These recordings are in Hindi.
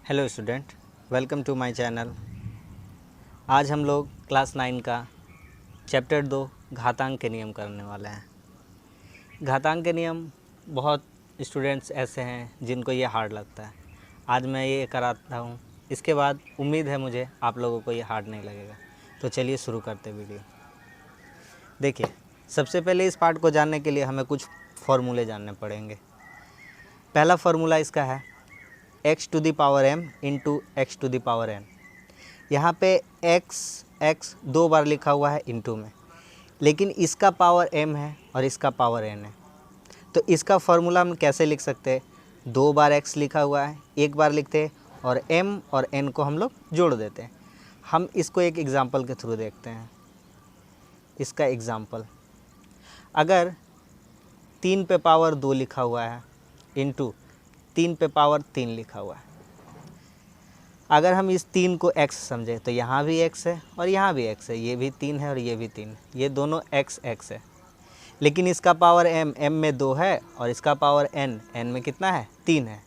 Hello student, welcome to my channel. आज हम लोग क्लास 9 का चैप्टर 2 घातांक के नियम करने वाले हैं। घातांक के नियम बहुत स्टूडेंट्स ऐसे हैं जिनको ये हार्ड लगता है। आज मैं ये कराता हूँ, इसके बाद उम्मीद है मुझे आप लोगों को ये हार्ड नहीं लगेगा। तो चलिए शुरू करते वीडियो। देखिए, सबसे पहले इस पार्ट को जानने के लिए हमें कुछ फॉर्मूले जानने पड़ेंगे। पहला फार्मूला इसका है x to the power m into x to the power n। यहाँ पे x दो बार लिखा हुआ है इंटू में, लेकिन इसका पावर m है और इसका पावर n है। तो इसका फार्मूला हम कैसे लिख सकते हैं? दो बार x लिखा हुआ है, एक बार लिखते हैं और m और n को हम लोग जोड़ देते हैं। हम इसको एक एग्ज़ाम्पल के थ्रू देखते हैं। इसका एग्ज़ाम्पल, अगर 3 पे पावर 2 लिखा हुआ है इंटू 3 पे पावर 3 लिखा हुआ है। अगर हम इस 3 को x समझे तो यहाँ भी x है और यहाँ भी x है, ये भी 3 है और ये भी 3 है, ये दोनों x है। लेकिन इसका पावर m में 2 है और इसका पावर n में कितना है? 3 है।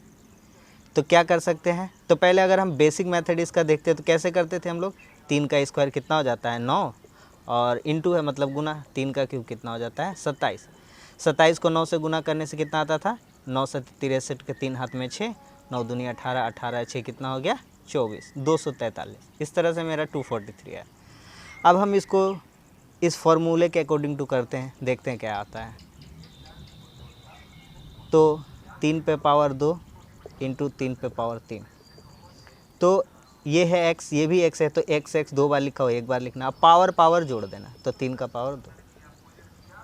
तो क्या कर सकते हैं? तो पहले अगर हम बेसिक मेथड इसका देखते तो कैसे करते थे हम लोग? 3 का स्क्वायर कितना हो जाता है? 9, और इंटू है मतलब गुना, 3 का क्यूब कितना हो जाता है? 27। 27 को 9 से गुना करने से कितना आता था? 9 से 63 के 3 हाथ में 6, 9 दूनी 18, 18 6 कितना हो गया? 24, 243। इस तरह से मेरा 243 है। अब हम इसको इस फॉर्मूले के अकॉर्डिंग टू करते हैं, देखते हैं क्या आता है। तो 3 पे पावर 2 इंटू 3 पे पावर 3, तो ये है x, ये भी x है, तो x दो बार लिखा हो, एक बार लिखना। अब पावर जोड़ देना, तो 3 का पावर 2,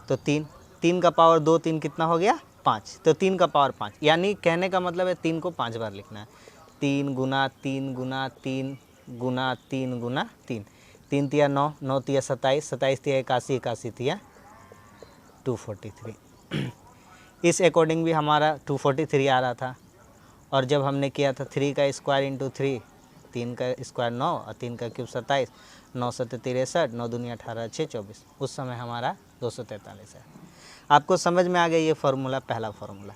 तो 3 का पावर 2, 3 कितना हो गया? 5, तो 3 का पावर 5। यानी कहने का मतलब है 3 को 5 बार लिखना है। 3 गुना 3 गुना 3 गुना 3 गुना 3, 3 तिया 9, 9 तिया 27, 27 तिया 81, 81 तिया 243। इस अकॉर्डिंग भी हमारा 243 आ रहा था। और जब हमने किया था 3 का स्क्वायर इंटू 3, 3 का स्क्वायर 9 और 3 का क्यूब 27, 9 सत्ते 63, 9 दूनी 18, 6 24, उस समय हमारा 243 है। आपको समझ में आ गया ये फार्मूला, पहला फार्मूला।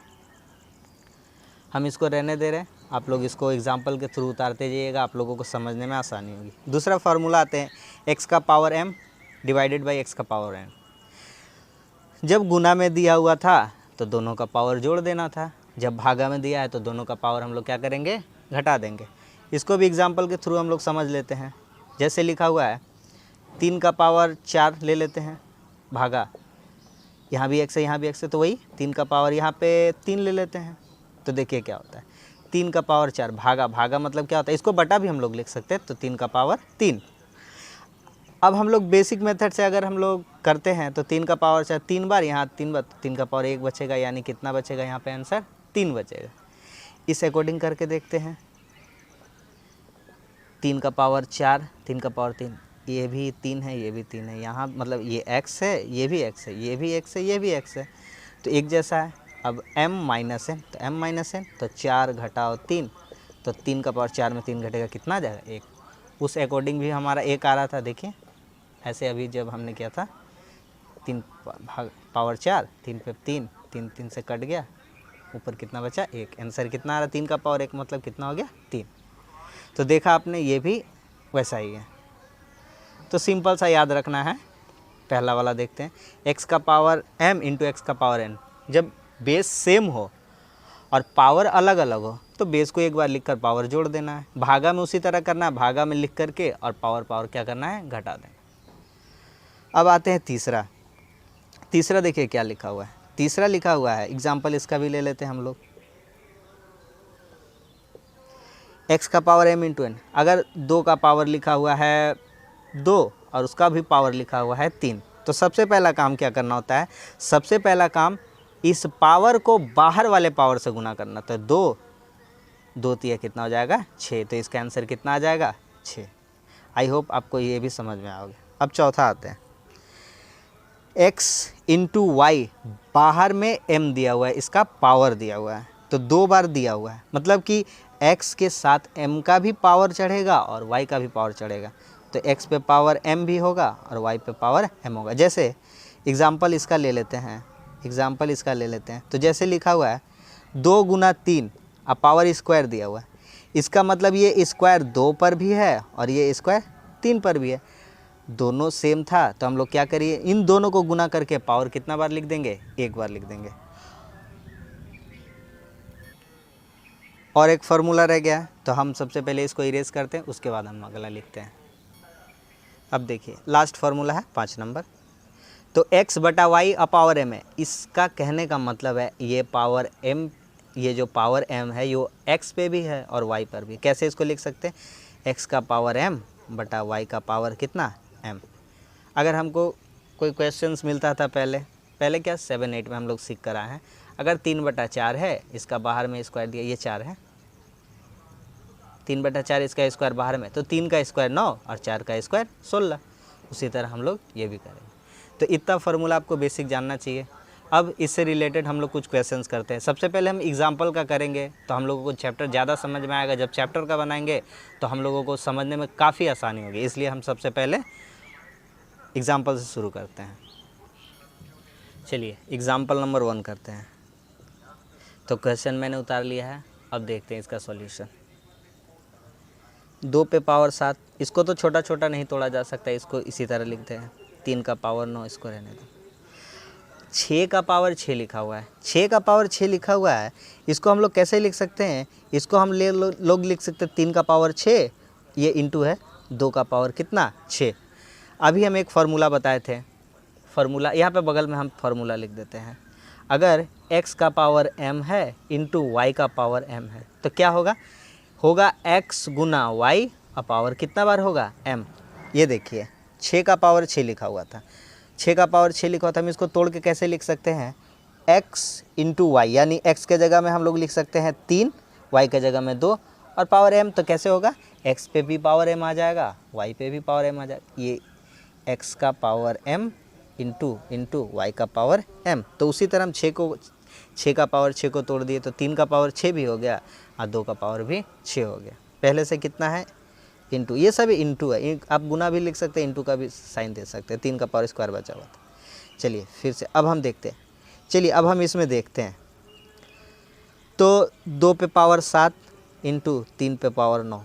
हम इसको रहने दे रहे हैं, आप लोग इसको एग्जाम्पल के थ्रू उतारते जाइएगा, आप लोगों को समझने में आसानी होगी। दूसरा फार्मूला आते हैं x का power m divided by x का पावर n। जब गुना में दिया हुआ था तो दोनों का पावर जोड़ देना था, जब भागा में दिया है तो दोनों का पावर हम लोग क्या करेंगे? घटा देंगे। इसको भी एग्जाम्पल के थ्रू हम लोग समझ लेते हैं। जैसे लिखा हुआ है 3 का पावर 4 ले लेते हैं, भागा, यहाँ भी x है यहाँ भी x है, तो वही 3 का पावर यहाँ पे 3 ले लेते हैं। तो देखिए क्या होता है, 3 का पावर 4 भागा मतलब क्या होता है? इसको बटा भी हम लोग लिख सकते हैं, तो 3 का पावर 3। अब हम लोग बेसिक मेथड से अगर हम लोग करते हैं तो 3 का पावर 4 3 बार, यहाँ 3 बार, 3 का पावर 1 बचेगा, यानी कितना बचेगा यहाँ पे आंसर? 3 बचेगा। इस अकॉर्डिंग करके देखते हैं। 3 का पावर 4, 3 का पावर 3, ये भी 3 है, ये भी 3 है, यहाँ मतलब ये x है, ये भी x है, ये भी x है, ये भी x है, तो एक जैसा है। अब m माइनस n, तो m माइनस n, तो 4 घटाओ 3, तो 3 का पावर 4 में 3 घटेगा, कितना आ जाएगा? 1। उस अकॉर्डिंग भी हमारा 1 आ रहा था। देखिए ऐसे अभी जब हमने किया था 3 पावर 4, 3 पे 3, 3 3 से कट गया, ऊपर कितना बचा? 1। आंसर कितना आ रहा? 3 का पावर 1 मतलब कितना हो गया? 3। तो देखा आपने, ये भी वैसा ही है। तो सिंपल सा याद रखना है। पहला वाला देखते हैं, x का पावर m इंटू एक्स का पावर n। जब बेस सेम हो और पावर अलग अलग हो तो बेस को एक बार लिखकर पावर जोड़ देना है। भागा में उसी तरह करना है, भागा में लिख करके और पावर क्या करना है? घटा देना। अब आते हैं तीसरा देखिए क्या लिखा हुआ है। तीसरा लिखा हुआ है, एग्जाम्पल इसका भी ले लेते हैं हम लोग। x का पावर m इंटू n, अगर 2 का पावर लिखा हुआ है 2 और उसका भी पावर लिखा हुआ है 3, तो सबसे पहला काम क्या करना होता है? सबसे पहला काम इस पावर को बाहर वाले पावर से गुना करना। तो 2 तिया कितना हो जाएगा? 6, तो इसका आंसर कितना आ जाएगा? 6। आई होप आपको ये भी समझ में आओगे। अब चौथा आते हैं, x इंटू वाई, बाहर में m दिया हुआ है, इसका पावर दिया हुआ है, तो 2 बार दिया हुआ है, मतलब कि x के साथ m का भी पावर चढ़ेगा और y का भी पावर चढ़ेगा। तो x पे पावर m भी होगा और y पे पावर m होगा। जैसे एग्ज़ाम्पल इसका ले लेते हैं, तो जैसे लिखा हुआ है 2 गुना 3, अब पावर स्क्वायर दिया हुआ है, इसका मतलब ये स्क्वायर 2 पर भी है और ये स्क्वायर 3 पर भी है, दोनों सेम था। तो हम लोग क्या करिए, इन दोनों को गुना करके पावर कितना बार लिख देंगे, एक बार लिख देंगे। और एक फार्मूला रह गया, तो हम सबसे पहले इसको इरेज करते हैं, उसके बाद हम अगला लिखते हैं। अब देखिए लास्ट फार्मूला है 5 नंबर। तो x बटा वाई अपावर m है, इसका कहने का मतलब है ये पावर m, ये जो पावर m है ये x पे भी है और y पर भी। कैसे इसको लिख सकते हैं, x का पावर m बटा y का पावर कितना m। अगर हमको कोई क्वेश्चंस मिलता था पहले क्या 7-8 में हम लोग सीख कर आए हैं, अगर 3/4 है, इसका बाहर में स्क्वायर दिया, ये 4 है, 3/4 इसका स्क्वायर बाहर में, तो 3 का स्क्वायर 9 और 4 का स्क्वायर 16। उसी तरह हम लोग ये भी करेंगे। तो इतना फार्मूला आपको बेसिक जानना चाहिए। अब इससे रिलेटेड हम लोग कुछ क्वेश्चंस करते हैं। सबसे पहले हम एग्जांपल का करेंगे, तो हम लोगों को चैप्टर ज़्यादा समझ में आएगा। जब चैप्टर का बनाएंगे तो हम लोगों को समझने में काफ़ी आसानी होगी, इसलिए हम सबसे पहले एग्जाम्पल से शुरू करते हैं। चलिए एग्ज़ाम्पल नंबर 1 करते हैं। तो क्वेश्चन मैंने उतार लिया है, अब देखते हैं इसका सॉल्यूशन। 2 पे पावर 7, इसको तो छोटा छोटा नहीं तोड़ा जा सकता, इसको इसी तरह लिखते हैं। 3 का पावर 9, इसको रहने दो। 6 का पावर 6 लिखा हुआ है, 6 का पावर 6 लिखा हुआ है, इसको हम लोग कैसे लिख सकते हैं, इसको हम लोग लिख सकते हैं 3 का पावर 6, ये इंटू है 2 का पावर कितना 6। अभी हम एक फार्मूला बताए थे, फार्मूला यहाँ पे बगल में हम फार्मूला लिख देते हैं। अगर x का पावर m है इंटू y का पावर m है, तो क्या होगा x गुना y और पावर कितना बार होगा m। ये देखिए 6 का पावर 6 लिखा हुआ था, 6 का पावर 6 लिखा हुआ था, हम इसको तोड़ के कैसे लिख सकते हैं, x इंटू वाई, यानी x के जगह में हम लोग लिख सकते हैं 3, y के जगह में 2 और पावर m, तो कैसे होगा, x पे भी पावर m आ जाएगा, y पे भी पावर m आ जाएगा। ये x का पावर m इंटू वाई का पावर m। तो उसी तरह हम 6 का पावर 6 को तोड़ दिए, तो 3 का पावर 6 भी हो गया और 2 का पावर भी 6 हो गया। पहले से कितना है इंटू, ये सब इंटू है, आप गुना भी लिख सकते हैं, इंटू का भी साइन दे सकते हैं। 3 का पावर स्क्वायर बचा हुआ था। चलिए फिर से अब हम देखते हैं, चलिए अब हम इसमें देखते हैं। तो 2 पे पावर 7 इंटू 3 पे पावर 9,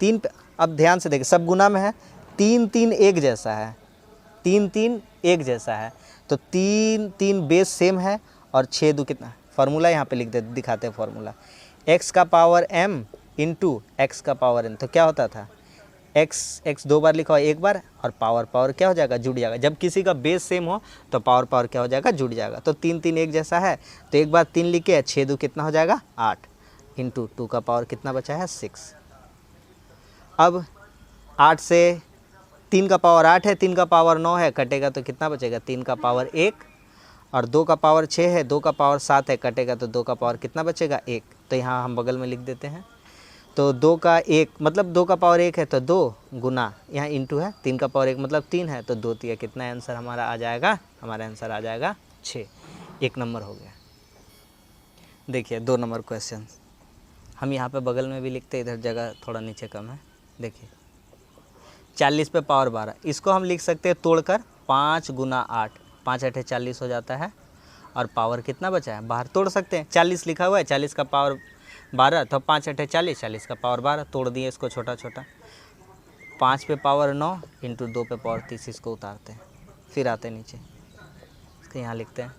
3 पे, अब ध्यान से देखिए सब गुना में है, 3 एक जैसा है, 3 एक जैसा है, तो 3 बेस सेम है और 6 दो कितना, फार्मूला यहाँ पे लिख दे, दिखाते हैं फार्मूला। x का पावर m इंटू एक्स का पावर n, तो क्या होता था x 2 बार लिखा हुआ, एक बार, और पावर क्या हो जाएगा, जुड़ जाएगा। जब किसी का बेस सेम हो तो पावर क्या हो जाएगा, जुड़ जाएगा। तो 3 एक जैसा है, तो एक बार 3 लिखे, 6 दो कितना हो जाएगा 8, इंटू 2 का पावर कितना बचा है 6। अब 8 से 3 का पावर 8 है, 3 का पावर 9 है, कटेगा तो कितना बचेगा, 3 का पावर 1 और 2 का पावर 6 है, 2 का पावर 7 है, कटेगा तो 2 का पावर कितना बचेगा 1। तो यहाँ हम बगल में लिख देते हैं। तो 2 का 1 मतलब 2 का पावर 1 है, तो 2 गुना, यहाँ इंटू है, 3 का पावर 1 मतलब 3 है, तो 2 3 कितना आंसर हमारा आ जाएगा, हमारा आंसर आ जाएगा 6। 1 नंबर हो गया। देखिए 2 नंबर क्वेश्चन हम यहाँ पे बगल में भी लिखते हैं, इधर जगह थोड़ा नीचे कम है। देखिए 40 पे पावर 12, इसको हम लिख सकते हैं तोड़कर 5 गुना 8, 5 8 40 हो जाता है, और पावर कितना बचा है, बाहर तोड़ सकते हैं, 40 लिखा हुआ है, 40 का पावर 12, तो 5 8 40, 40 का पावर 12, तोड़ दिए इसको छोटा छोटा। 5 पे पावर 9 इंटू 2 पे पावर 30, इसको उतारते हैं, फिर आते हैं नीचे, इसको यहाँ लिखते हैं।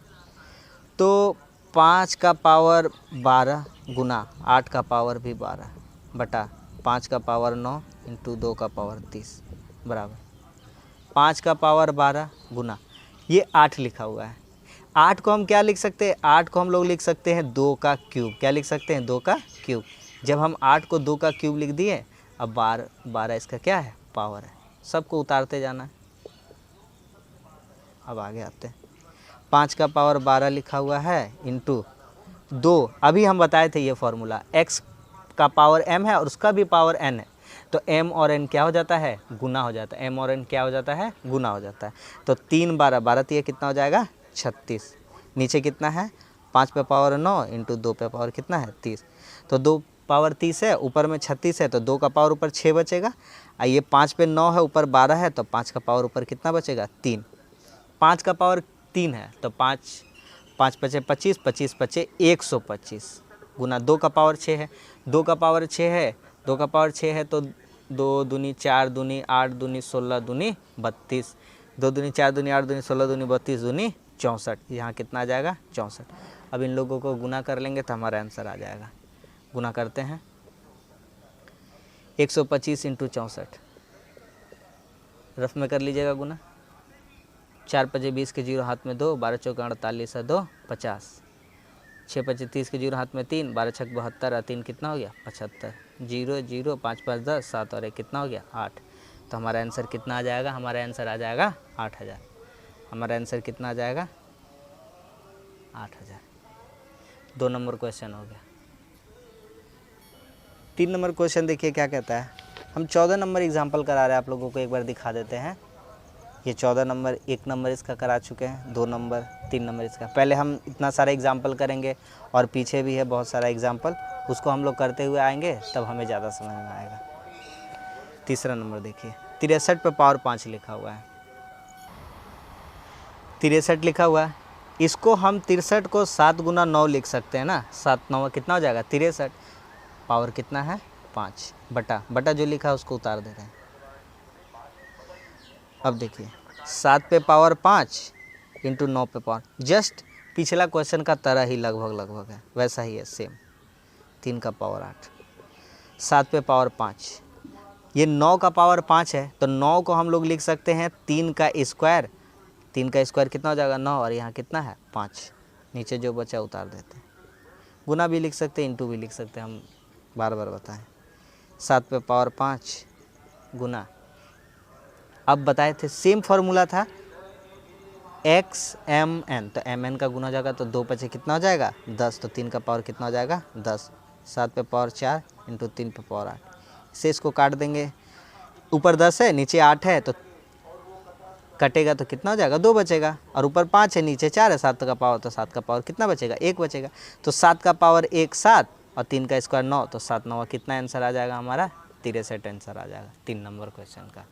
तो 5 का पावर 12 गुना 8 का पावर भी 12 बटा 5 का पावर 9 इंटू 2 का पावर 30 बराबर 5 का पावर 12 गुना, ये 8 लिखा हुआ है, 8 को हम क्या लिख सकते हैं, 8 को हम लोग लिख सकते हैं 2 का क्यूब। क्या लिख सकते हैं, 2 का क्यूब। जब हम 8 को 2 का क्यूब लिख दिए, अब 12 इसका क्या है, पावर है, सबको उतारते जाना है। अब आगे आते हैं, 5 का पावर 12 लिखा हुआ है इंटू 2, अभी हम बताए थे ये फार्मूला, x का पावर m है और उसका भी पावर n है, तो m और n क्या हो जाता है, गुना हो जाता है, m और n क्या हो जाता है, गुना हो जाता है। तो 3 12 12 ये कितना हो जाएगा 36, नीचे कितना है 5 पे पावर 9 इंटू 2 पे पावर कितना है 30, तो 2 पावर 30 है, ऊपर में 36 है, तो 2 का पावर ऊपर 6 बचेगा, और ये 5 पे 9 है, ऊपर 12 है, तो 5 का पावर ऊपर कितना बचेगा 3, 5 का पावर 3 है, तो 5 5 बचे 25, 25 बचे 125 गुना 2 का पावर 6 है, 2 का पावर 6 है, 2 का पावर 6 है तो 2 दूनी 4 दूनी 8 दूनी 16 दूनी 32, 2 दूनी 4 दूनी 8 दूनी 16 दूनी 32 दूनी 64, यहाँ कितना आ जाएगा 64। अब इन लोगों को गुना कर लेंगे तो हमारा आंसर आ जाएगा। गुना करते हैं 125 इंटू 64, रफ में कर लीजिएगा गुना। 4 पचे 20 के 0 हाथ में 2, 12 चौके 48 है 2 50, 6 पचे 30 के 0 हाथ में 3, 12 छक 72 और 3 कितना हो गया 75, 0 0 5 5 10 7 और 1 कितना हो गया 8। तो हमारा आंसर कितना आ जाएगा, हमारा आंसर आ जाएगा 8000। हमारा आंसर कितना आ जाएगा 8000। 2 नंबर क्वेश्चन हो गया। 3 नंबर क्वेश्चन देखिए क्या कहता है। हम 14 नंबर एग्जाम्पल करा रहे हैं, आप लोगों को एक बार दिखा देते हैं। ये 14 नंबर, 1 नंबर इसका करा चुके हैं, 2 नंबर 3 नंबर इसका। पहले हम इतना सारा एग्जाम्पल करेंगे और पीछे भी है बहुत सारा एग्जाम्पल, उसको हम लोग करते हुए आएंगे तब हमें ज़्यादा समझ में आएगा। तीसरा नंबर देखिए, 63 पे पावर 5 लिखा हुआ है, 63 लिखा हुआ है। इसको हम 63 को 7 गुना 9 लिख सकते हैं ना, 7 9 कितना हो जाएगा 63, पावर कितना है 5, बटा जो लिखा है उसको उतार दे रहे हैं। अब देखिए 7 पे पावर 5 इंटू 9 पे पावर, जस्ट पिछला क्वेश्चन का तरह ही लगभग है, वैसा ही है सेम। 3 का पावर 8, 7 पे पावर 5, ये 9 का पावर 5 है तो 9 को हम लोग लिख सकते हैं 3 का स्क्वायर। 3 का स्क्वायर कितना हो जाएगा 9, और यहाँ कितना है 5, नीचे जो बचा उतार देते हैं। गुना भी लिख सकते हैं, इंटू भी लिख सकते हैं, हम बार बार बताएं। 7 पे पावर 5 गुना, अब बताए थे सेम फार्मूला था XMN, तो MN का गुना हो जाएगा तो 2 पचे कितना हो जाएगा 10, तो 3 का पावर कितना हो जाएगा 10, 7 पे पावर 4 इंटू 3 पे पावर 8, इससे इसको काट देंगे। ऊपर 10 है नीचे 8 है तो कटेगा तो कितना हो जाएगा 2 बचेगा, और ऊपर 5 है नीचे 4 है, 7 का पावर, तो 7 का पावर कितना बचेगा 1 बचेगा। तो 7 का पावर 1 7 और 3 का स्क्वायर 9, तो 7 9 कितना आंसर आ जाएगा हमारा 63 आंसर आ जाएगा 3 नंबर क्वेश्चन का।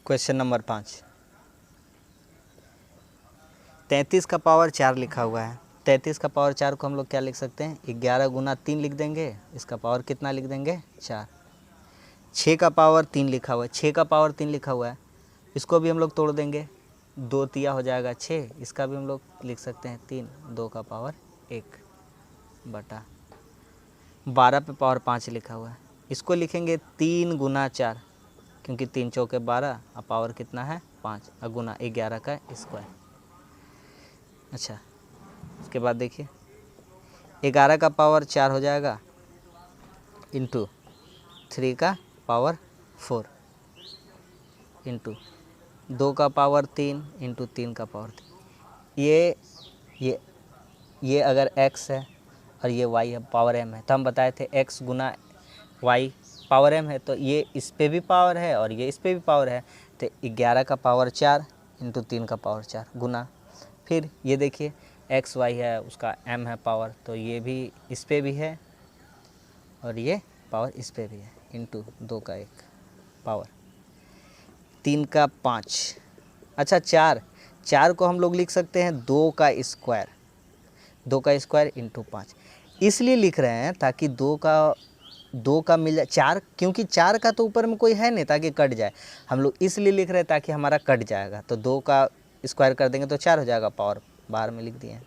क्वेश्चन नंबर 5, 33 का पावर 4 लिखा हुआ है। 33 का पावर 4 को हम लोग क्या लिख सकते हैं 11 गुना 3 लिख देंगे, इसका पावर कितना लिख देंगे 4। 6 का पावर 3 लिखा हुआ है, 6 का पावर 3 लिखा हुआ है, इसको भी हम लोग तोड़ देंगे, 2 तिया हो जाएगा 6, इसका भी हम लोग लिख सकते हैं 3, 2 का पावर 1 बटा 12 पे पावर 5 लिखा हुआ है, इसको लिखेंगे 3 गुना 4, क्योंकि 3 चौके 12 और पावर कितना है 5, और गुना 11 का स्क्वायर। अच्छा, उसके बाद देखिए 11 का पावर 4 हो जाएगा इंटू 3 का पावर 4 इंटू 2 का पावर 3 इंटू 3 का पावर 3। ये अगर x है और ये y है, पावर m है, तो हम बताए थे x गुना y पावर m है, तो ये इस पे भी पावर है और ये इस पे भी पावर है, तो 11 का पावर 4 इंटू 3 का पावर 4 गुना, फिर ये देखिए एक्स वाई है उसका m है पावर, तो ये भी इस पे भी है और ये पावर इस पे भी है, इंटू 2 का 1 पावर 3 का 5। अच्छा 4 को हम लोग लिख सकते हैं 2 का स्क्वायर, 2 का स्क्वायर इंटू 5, इसलिए लिख रहे हैं ताकि 2 का मिल जाए 4, क्योंकि 4 का तो ऊपर में कोई है नहीं ताकि कट जाए, हम लोग इसलिए लिख रहे हैं ताकि हमारा कट जाएगा, तो 2 का स्क्वायर कर देंगे तो 4 हो जाएगा, पावर बाहर में लिख दिए हैं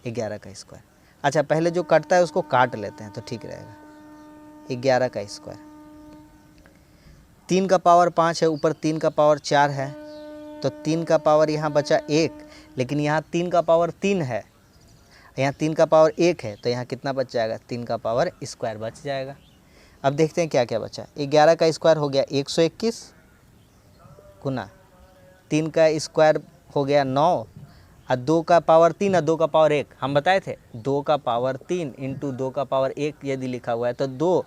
11 का स्क्वायर। अच्छा पहले जो कटता है उसको काट लेते हैं तो ठीक रहेगा, 11 का स्क्वायर, 3 का पावर 5 है, ऊपर 3 का पावर 4 है, तो 3 का पावर यहाँ बचा 1, लेकिन यहाँ 3 का पावर 3 है, यहाँ 3 का पावर 1 है, तो यहाँ कितना बच जाएगा 3 का पावर स्क्वायर बच जाएगा। अब देखते हैं क्या क्या बचा। 11 का स्क्वायर हो गया 121 गुना 3 का स्क्वायर हो गया 9, और 2 का पावर 3 और 2 का पावर 1, हम बताए थे 2 का पावर 3 इंटू 2 का पावर 1 यदि लिखा हुआ है तो 2,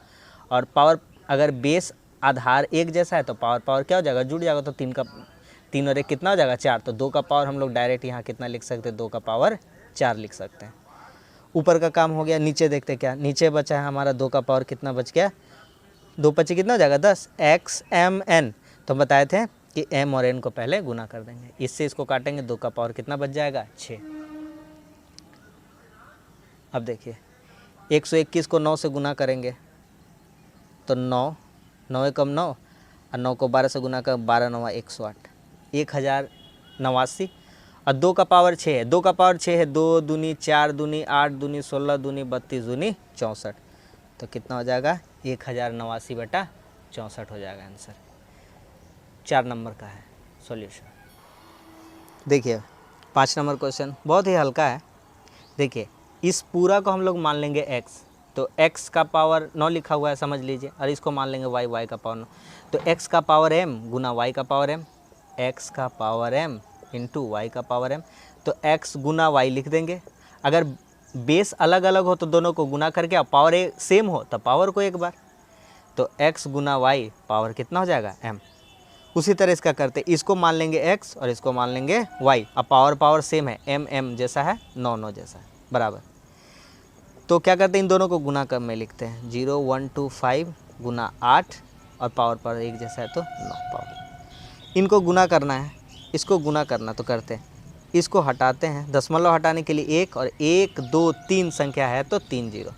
और पावर अगर बेस आधार एक जैसा है तो पावर क्या हो जाएगा जुड़ जाएगा, तो 3 और 1 कितना हो जाएगा 4, तो 2 का पावर हम लोग डायरेक्ट यहाँ कितना लिख सकते हैं 2 का पावर 4 लिख सकते हैं। ऊपर का काम हो गया, नीचे देखते क्या नीचे बचा है हमारा 2 का पावर कितना बच गया, 2 पचे कितना हो जाएगा 10, XMN, तो हम बताए थे कि m और n को पहले गुना कर देंगे, इससे इसको काटेंगे 2 का पावर कितना बच जाएगा 6। अब देखिए 121 को 9 से गुना करेंगे तो 9, 9 एकम 9 और 9 को 12 से गुना कर 12 9 108, 1089। और 2 का पावर 6 है, 2 का पावर 6 है, 2 दूनी 4 दूनी 8 दूनी 16 दूनी 32 दूनी 64, तो कितना हो जाएगा 1089/64 हो जाएगा आंसर। 4 नंबर का है सॉल्यूशन। देखिए 5 नंबर क्वेश्चन बहुत ही हल्का है। देखिए इस पूरा को हम लोग मान लेंगे x, तो x का पावर 9 लिखा हुआ है समझ लीजिए, और इसको मान लेंगे y, y का पावर 9, तो x का पावर m गुना y का पावर m, x का पावर m इंटू y का पावर m, तो x गुना y लिख देंगे। अगर बेस अलग अलग हो तो दोनों को गुना करके, और पावर सेम हो तो पावर को एक बार, तो x गुना y पावर कितना हो जाएगा m। उसी तरह इसका करते, इसको मान लेंगे x और इसको मान लेंगे y, अब पावर पावर सेम है, m m जैसा है, 9 9 जैसा है, बराबर। तो क्या करते हैं, इन दोनों को गुना कर में लिखते हैं, 0 1 2 5 गुना 8 और पावर पर एक जैसा है तो 9 पावर। इनको गुना करना है, इसको गुना करना तो करते हैं, इसको हटाते हैं, दशमलव हटाने के लिए 1 और 1 2 3 संख्या है तो 3 जीरो।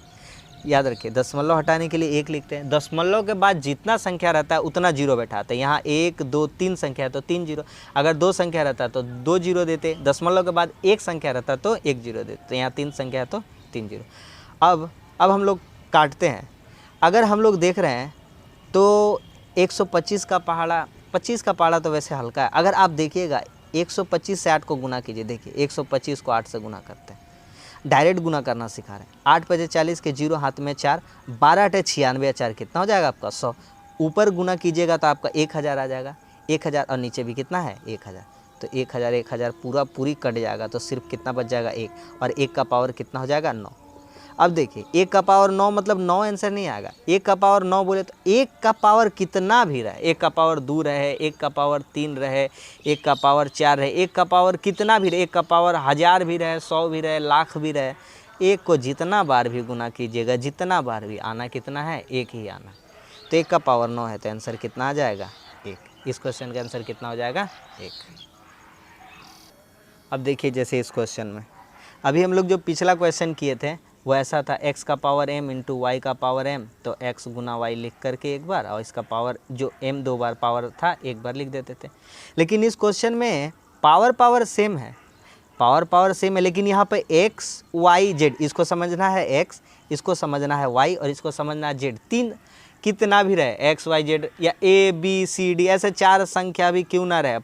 याद रखिए दशमलव हटाने के लिए 1 लिखते हैं, दशमलव के बाद जितना संख्या रहता है उतना जीरो बैठाते हैं। यहाँ 1 2 3 संख्या है तो 3 जीरो, अगर 2 संख्या रहता है तो 2 जीरो देते, दशमलव के बाद 1 संख्या रहता है तो 1 जीरो देते, तो यहाँ 3 संख्या है तो 3 जीरो। अब हम लोग काटते हैं। अगर हम लोग देख रहे हैं तो 125 का पहाड़ा, 25 का पहाड़ा तो वैसे हल्का है। अगर आप देखिएगा 125 से 8 को गुना कीजिए, देखिए 125 को 8 से गुना करते हैं, डायरेक्ट गुना करना सिखा रहे हैं। 8 पचे 40 के 0 हाथ में 4, 12 अटे 96, 4 कितना हो जाएगा आपका 100। ऊपर गुना कीजिएगा तो आपका 1000 आ जाएगा, 1000 और नीचे भी कितना है 1000, तो 1000 1000 पूरी कट जाएगा, तो सिर्फ कितना बच जाएगा 1, और 1 का पावर कितना हो जाएगा 9। अब देखिए 1 का पावर 9 मतलब 9 आंसर नहीं आएगा, 1 का पावर 9 बोले तो 1 का पावर कितना भी रहे, 1 का पावर 2 रहे, 1 का पावर 3 रहे, 1 का पावर 4 रहे, 1 का पावर कितना भी रहे, 1 का पावर 1000 भी रहे, 100 भी रहे, लाख भी रहे, 1 को जितना बार भी गुना कीजिएगा, जितना बार भी आना कितना है 1 ही आना। तो 1 का पावर 9 है तो आंसर कितना आ जाएगा 1। इस क्वेश्चन का आंसर कितना हो जाएगा 1। अब देखिए जैसे इस क्वेश्चन में अभी हम लोग जो पिछला क्वेश्चन किए थे वो ऐसा था, x का पावर m इंटू वाई का पावर m, तो x गुना y लिख करके एक बार, और इसका पावर जो m 2 बार पावर था एक बार लिख देते थे। लेकिन इस क्वेश्चन में पावर सेम है, पावर सेम है, लेकिन यहाँ पे x y z, इसको समझना है x, इसको समझना है y और इसको समझना है z। 3 कितना भी रहे x y z या a b c d ऐसे 4 संख्या भी क्यों ना रहे,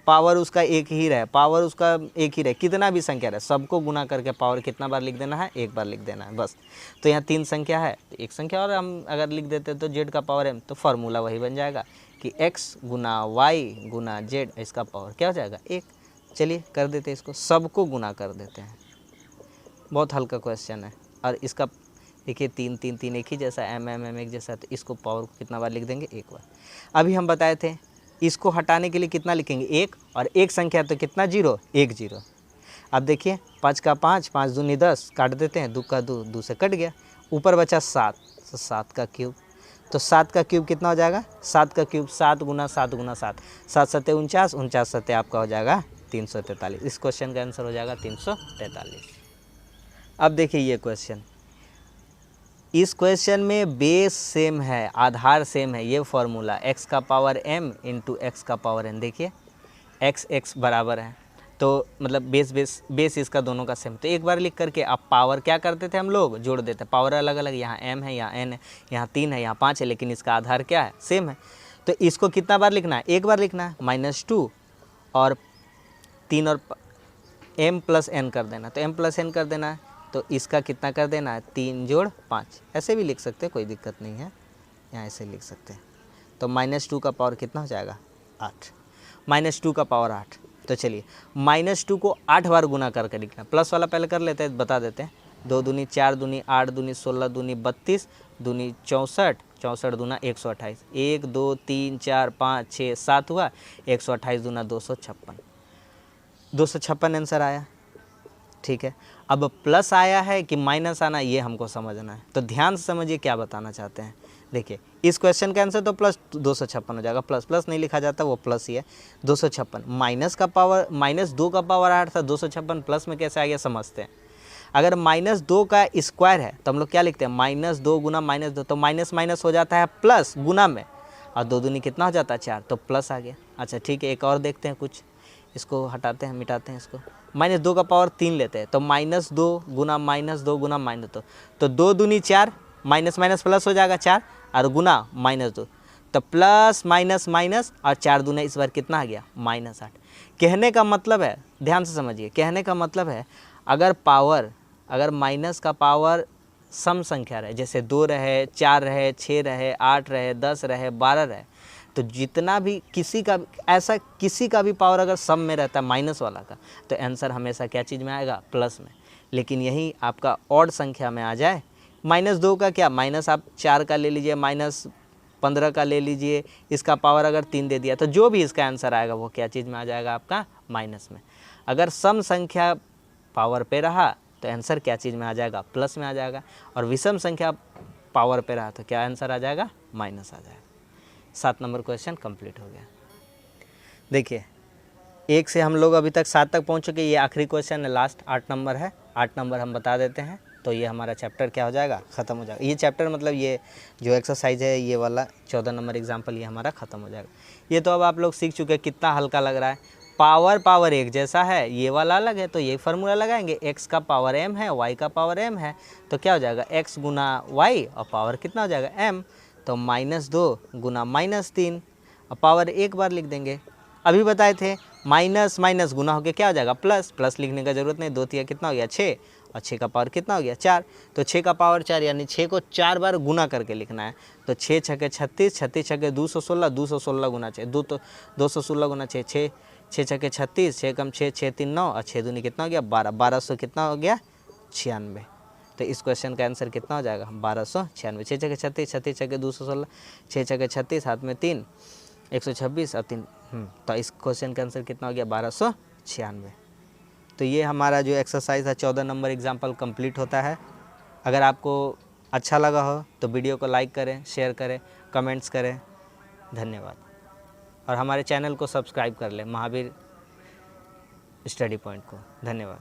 पावर उसका एक ही रहे, पावर उसका एक ही रहे, कितना भी संख्या रहे, सबको गुना करके पावर कितना बार लिख देना है, एक बार लिख देना है बस। तो यहाँ 3 संख्या है तो एक संख्या और हम अगर लिख देते तो z का पावर m, तो फार्मूला वही बन जाएगा कि x गुना y गुना z, इसका पावर क्या हो जाएगा 1। चलिए कर देते हैं, इसको सबको गुना कर देते हैं। बहुत हल्का क्वेश्चन है, और इसका देखिए 3 3 3 एक ही जैसा, m एक जैसा, तो इसको पावर को कितना बार लिख देंगे, एक बार। अभी हम बताए थे इसको हटाने के लिए कितना लिखेंगे 1, और एक संख्या तो कितना 0, 1 0। अब देखिए 5 का 5, 5 दूनी 10, काट देते हैं, 2 का 2, 2 से कट गया, ऊपर बचा 7, तो 7 का क्यूब, तो 7 का क्यूब कितना हो जाएगा, 7 का क्यूब 7 गुना 7 गुना 7, 7 सत्ते 49, 49 सत्ते आपका हो जाएगा 343। इस क्वेश्चन का आंसर हो जाएगा 343। अब देखिए ये क्वेश्चन, इस क्वेश्चन में बेस सेम है, आधार सेम है, ये फार्मूला x का पावर m इंटू एक्स का पावर n, देखिए x बराबर है, तो मतलब बेस इसका दोनों का सेम। तो एक बार लिख करके आप पावर क्या करते थे हम लोग, जोड़ देते, पावर अलग अलग, यहाँ m है, यहाँ n है, यहाँ 3 है, यहाँ 5 है, लेकिन इसका आधार क्या है, सेम है। तो इसको कितना बार लिखना है, एक बार लिखना है, -2 और 3 और m प्लस n कर देना, तो m प्लस n कर देना है, तो इसका कितना कर देना है 3 जोड़ 5, ऐसे भी लिख सकते हैं, कोई दिक्कत नहीं है, यहाँ ऐसे लिख सकते हैं। तो -2 का पावर कितना हो जाएगा 8, -2 का पावर 8। तो चलिए -2 को 8 बार गुना करके लिखना, प्लस वाला पहले कर लेते हैं, बता देते हैं। 2 दूनी 4 दूनी 8 दूनी 16 दूनी 32 दूनी 64, 64 दूना 128, 1 2 3 4 5 6 7 हुआ, 128 दूना 256, 256 आंसर आया। ठीक है, अब प्लस आया है कि माइनस आना, ये हमको समझना है, तो ध्यान से समझिए क्या बताना चाहते हैं। देखिए इस क्वेश्चन का आंसर तो प्लस 256 हो जाएगा, प्लस नहीं लिखा जाता, वो प्लस ही है। 256 माइनस का पावर, -2 का पावर 8 था, 256 प्लस में कैसे आ गया समझते हैं। अगर -2 का स्क्वायर है तो हम लोग क्या लिखते हैं, -2 गुना -2, तो माइनस माइनस हो जाता है प्लस गुना में, और 2 दूनी कितना हो जाता है 4, तो प्लस आ गया। अच्छा ठीक है, एक और देखते हैं कुछ, इसको हटाते हैं, मिटाते हैं इसको। -2 का पावर 3 लेते हैं, तो -2 गुना -2 गुना -2, तो 2 दूनी 4, माइनस माइनस प्लस हो जाएगा 4, और गुना -2, तो प्लस माइनस माइनस, और 4 दूना इस बार कितना आ गया, -8। कहने का मतलब है, ध्यान से समझिए, कहने का मतलब है अगर माइनस का पावर सम संख्या रहे, जैसे 2 रहे, 4 रहे, 6 रहे, 8 रहे, 10 रहे, 12 रहे, तो जितना भी किसी का भी पावर अगर सम में रहता है माइनस वाला का, तो आंसर हमेशा क्या चीज़ में आएगा, प्लस में। लेकिन यही आपका ऑड संख्या में आ जाए, -2 का क्या, माइनस आप 4 का ले लीजिए, -15 का ले लीजिए, इसका पावर अगर 3 दे दिया, तो जो भी इसका आंसर आएगा वो क्या चीज़ में आ जाएगा, आपका माइनस में। अगर सम संख्या पावर पे रहा तो आंसर क्या चीज़ में आ जाएगा, प्लस में आ जाएगा, और विषम संख्या पावर पे रहा तो क्या आंसर आ जाएगा, माइनस आ जाएगा। 7 नंबर क्वेश्चन कंप्लीट हो गया। देखिए 1 से हम लोग अभी तक 7 तक पहुंच चुके, ये आखिरी क्वेश्चन है, लास्ट 8 नंबर है। 8 नंबर हम बता देते हैं, तो ये हमारा चैप्टर क्या हो जाएगा, ख़त्म हो जाएगा। ये चैप्टर मतलब ये जो एक्सरसाइज है, ये वाला 14 नंबर एग्जाम्पल, ये हमारा ख़त्म हो जाएगा। ये तो अब आप लोग सीख चुके हैं, कितना हल्का लग रहा है। पावर एक जैसा है, ये वाला अलग है, तो ये फार्मूला लगाएंगे, x का पावर m है, y का पावर m है, तो क्या हो जाएगा, x गुना y, और पावर कितना हो जाएगा, m, तो -2 गुना -3, और पावर एक बार लिख देंगे। अभी बताए थे माइनस माइनस गुना होकर क्या हो जाएगा, प्लस, प्लस लिखने का जरूरत नहीं, 2 तिया कितना हो गया 6, और 6 का पावर कितना हो गया 4, तो 6 का पावर 4, यानी 6 को 4 बार गुना करके लिखना है, तो 6 छके 36, 36 छके 216, 216 गुना 6, 216 गुना 6, 6 छके 36, 6 कम 6, 6 3 9, और 6 दूनी कितना हो गया 12, 1200 कितना हो गया 96। तो इस क्वेश्चन का आंसर कितना हो जाएगा, 1296। 6 छके 36, 36 छके 216, 6 छके 36, हाथ में 3, 126 और 3, तो इस क्वेश्चन का आंसर कितना हो गया, 1296। तो ये हमारा जो एक्सरसाइज है 14 नंबर एग्जाम्पल कंप्लीट होता है। अगर आपको अच्छा लगा हो तो वीडियो को लाइक करें, शेयर करें, कमेंट्स करें। धन्यवाद। और हमारे चैनल को सब्सक्राइब कर लें, महावीर स्टडी पॉइंट को। धन्यवाद।